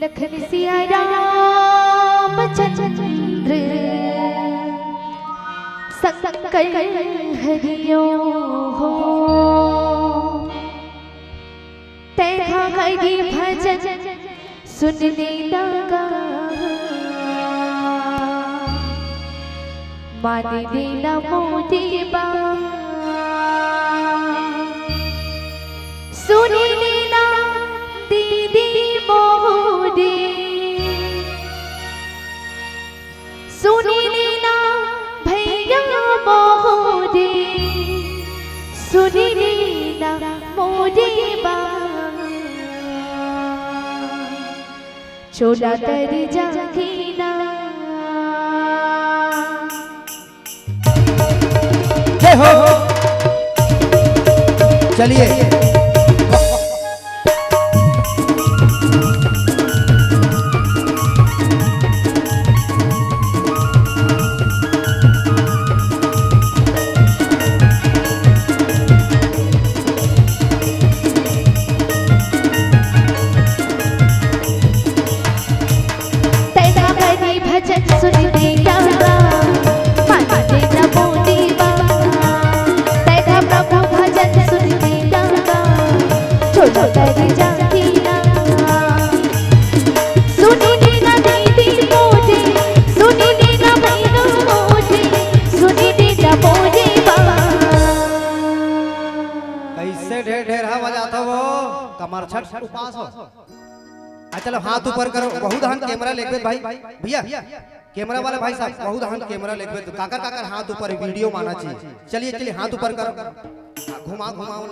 लखन सिया रामचंद्र संकर हरियो हो तेरा हरि भजन सुनने लगा मान लेना मोदी बात सुन लेना दीदी मोदी सुन लेना भैया मोदी सुन लेना मोदी चोला कर जागीना जय हो चलिए कमर छठ उपास हो। चलो हाथ ऊपर करो बहुत हन कैमरा लेके भाई भैया कैमरा वाले भाई साहब बहुत हन कैमरा लेके काकर काकर हाथ ऊपर वीडियो माना चाहिए। चलिए चलिए हाथ ऊपर करो घुमा घुमाओ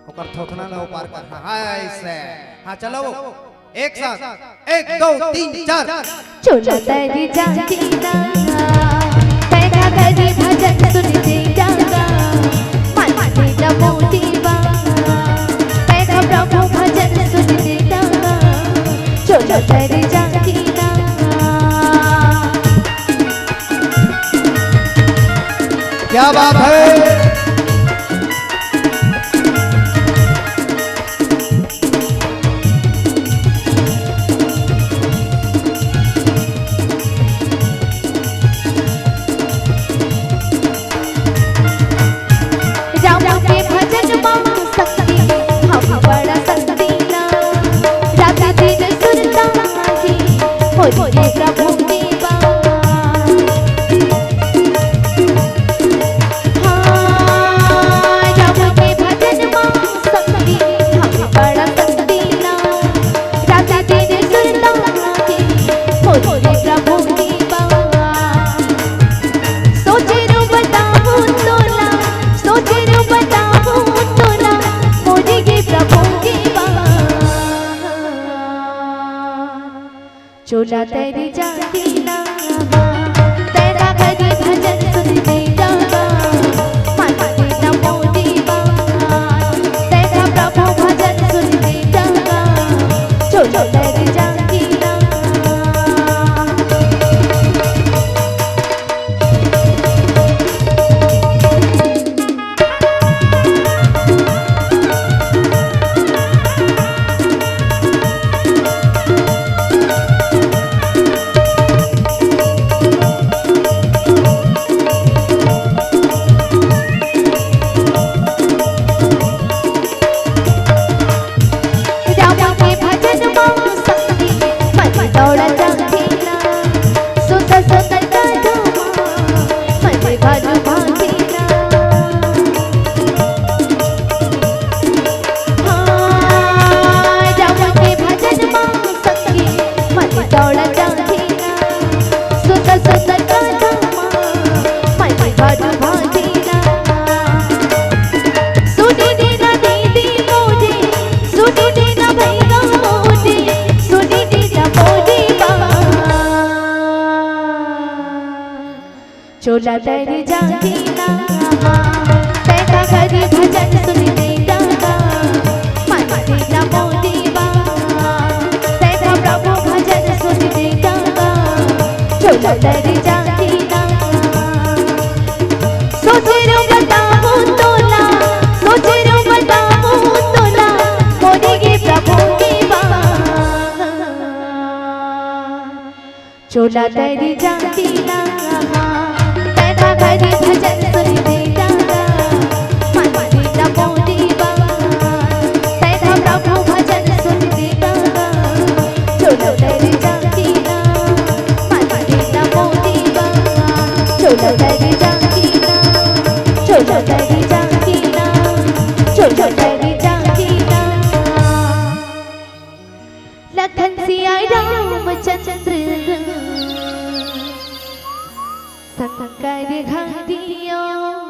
ओकर थोथना ना ऊपर कर हां ऐसे हां चलो एक साथ 1 2 3 4 चोला तेरी जागीना तेरा तेरी भजन सुनते जागा मान लेना मोदी प्रभु भजन सुनते जागा चोला तेरी जागीना क्या बात है चोला तेरी जागीना तेरा हरि भजन सुनते जागा मान लेना मोदी तेरा प्रभु भजन सुनते जागा चोला तेरी जागीना चोला तेरी जागीना तेरा हरि भजन सुनते जागा मान लेना मोदी तेरा प्रभु भजन सुनते जागा चोला तेरी जागीना सोचे रो बताऊं तोला सोचे रो बताऊं तोला मोदी के प्रभु की बात चोला तेरी जाती ना तेरा घरी भजन सुन देता मानती ना मोदी तेरा प्रभु भजन सुन देता चोला तेरी जाती ना मानती ना मोदी चोला तेरी जाती ना चोला तेरी जाती ना चोला तेरी जाती ना लखन सिया रामचंद्र संकर घाटियों